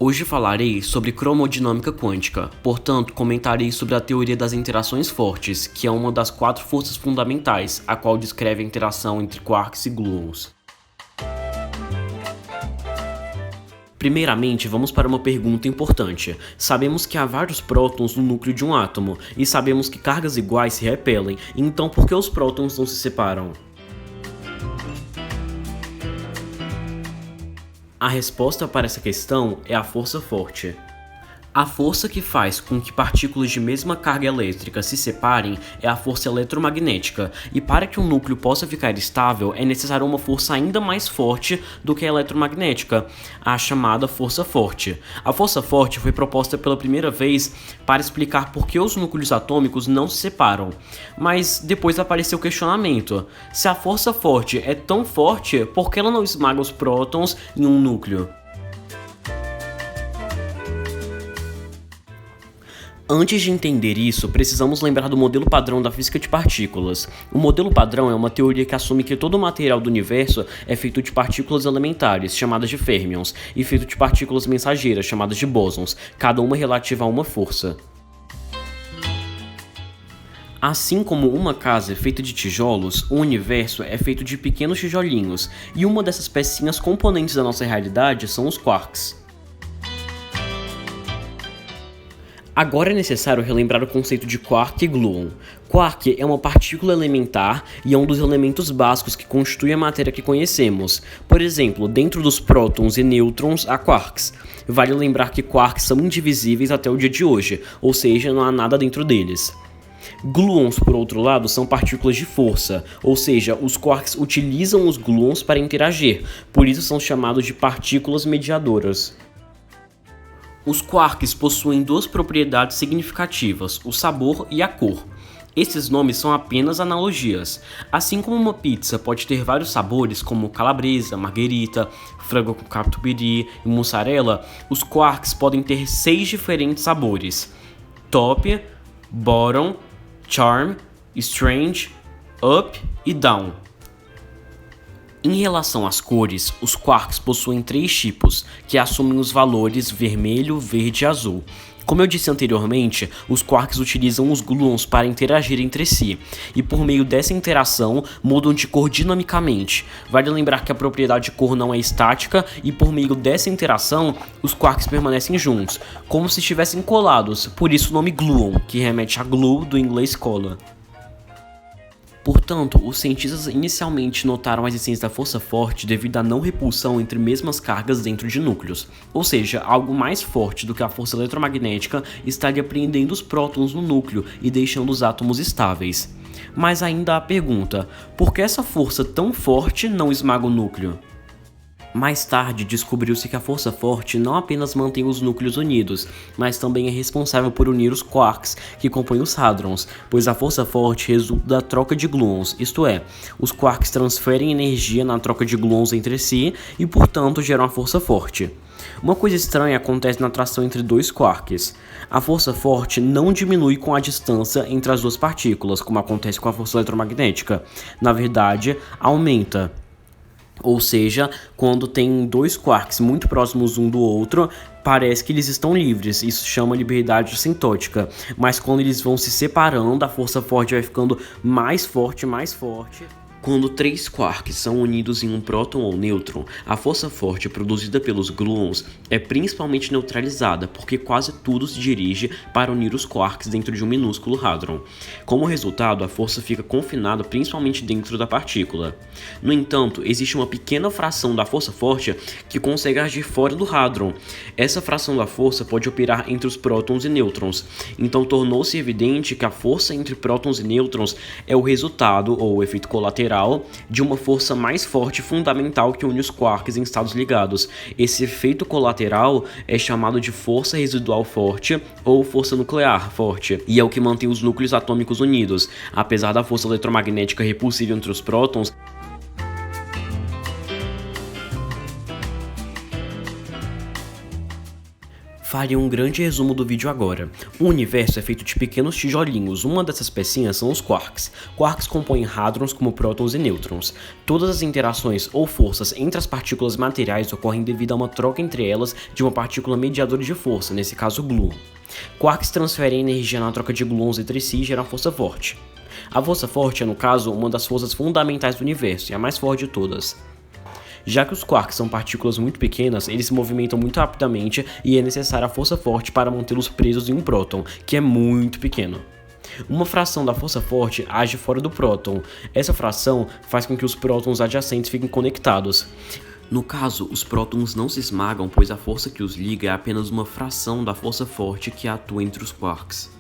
Hoje falarei sobre cromodinâmica quântica, portanto comentarei sobre a teoria das interações fortes, que é uma das 4 forças fundamentais, a qual descreve a interação entre quarks e gluons. Primeiramente, vamos para uma pergunta importante. Sabemos que há vários prótons no núcleo de um átomo, e sabemos que cargas iguais se repelem, então por que os prótons não se separam? A resposta para essa questão é a força forte. A força que faz com que partículas de mesma carga elétrica se separem é a força eletromagnética, e para que um núcleo possa ficar estável é necessária uma força ainda mais forte do que a eletromagnética, a chamada força forte. A força forte foi proposta pela primeira vez para explicar por que os núcleos atômicos não se separam, mas depois apareceu o questionamento: se a força forte é tão forte, por que ela não esmaga os prótons em um núcleo? Antes de entender isso, precisamos lembrar do modelo padrão da física de partículas. O modelo padrão é uma teoria que assume que todo o material do universo é feito de partículas elementares, chamadas de férmions, e feito de partículas mensageiras, chamadas de bósons, cada uma relativa a uma força. Assim como uma casa é feita de tijolos, o universo é feito de pequenos tijolinhos, e uma dessas pecinhas componentes da nossa realidade são os quarks. Agora é necessário relembrar o conceito de quark e gluon. Quark é uma partícula elementar e é um dos elementos básicos que constitui a matéria que conhecemos. Por exemplo, dentro dos prótons e nêutrons há quarks. Vale lembrar que quarks são indivisíveis até o dia de hoje, ou seja, não há nada dentro deles. Gluons, por outro lado, são partículas de força, ou seja, os quarks utilizam os gluons para interagir, por isso são chamados de partículas mediadoras. Os quarks possuem 2 propriedades significativas, o sabor e a cor. Esses nomes são apenas analogias. Assim como uma pizza pode ter vários sabores, como calabresa, marguerita, frango com catupiry e mussarela, os quarks podem ter 6 diferentes sabores: top, bottom, charm, strange, up e down. Em relação às cores, os quarks possuem 3 tipos, que assumem os valores vermelho, verde e azul. Como eu disse anteriormente, os quarks utilizam os gluons para interagir entre si, e por meio dessa interação mudam de cor dinamicamente. Vale lembrar que a propriedade de cor não é estática, e por meio dessa interação, os quarks permanecem juntos, como se estivessem colados, por isso o nome gluon, que remete a glue do inglês cola. Portanto, os cientistas inicialmente notaram a existência da força forte devido à não repulsão entre mesmas cargas dentro de núcleos, ou seja, algo mais forte do que a força eletromagnética estaria prendendo os prótons no núcleo e deixando os átomos estáveis. Mas ainda há a pergunta: por que essa força tão forte não esmaga o núcleo? Mais tarde, descobriu-se que a força forte não apenas mantém os núcleos unidos, mas também é responsável por unir os quarks, que compõem os hadrons, pois a força forte resulta da troca de gluons, isto é, os quarks transferem energia na troca de gluons entre si e, portanto, geram a força forte. Uma coisa estranha acontece na atração entre 2 quarks. A força forte não diminui com a distância entre as 2 partículas, como acontece com a força eletromagnética. Na verdade, aumenta. Ou seja, quando tem 2 quarks muito próximos um do outro, parece que eles estão livres, isso chama liberdade assintótica. Mas quando eles vão se separando, a força forte vai ficando mais forte, mais forte. Quando 3 quarks são unidos em um próton ou nêutron, a força forte produzida pelos gluons é principalmente neutralizada, porque quase tudo se dirige para unir os quarks dentro de um minúsculo hadron. Como resultado, a força fica confinada principalmente dentro da partícula. No entanto, existe uma pequena fração da força forte que consegue agir fora do hadron. Essa fração da força pode operar entre os prótons e nêutrons, então tornou-se evidente que a força entre prótons e nêutrons é o resultado, ou o efeito colateral, de uma força mais forte e fundamental que une os quarks em estados ligados. Esse efeito colateral é chamado de força residual forte ou força nuclear forte, e é o que mantém os núcleos atômicos unidos. Apesar da força eletromagnética repulsiva entre os prótons, Farei um grande resumo do vídeo agora. O universo é feito de pequenos tijolinhos, uma dessas pecinhas são os quarks. Quarks compõem hadrons como prótons e nêutrons. Todas as interações ou forças entre as partículas materiais ocorrem devido a uma troca entre elas de uma partícula mediadora de força, nesse caso o gluon. Quarks transferem energia na troca de gluons entre si e geram força forte. A força forte é, no caso, uma das forças fundamentais do universo e a mais forte de todas. Já que os quarks são partículas muito pequenas, eles se movimentam muito rapidamente e é necessária a força forte para mantê-los presos em um próton, que é muito pequeno. Uma fração da força forte age fora do próton. Essa fração faz com que os prótons adjacentes fiquem conectados. No caso, os prótons não se esmagam, pois a força que os liga é apenas uma fração da força forte que atua entre os quarks.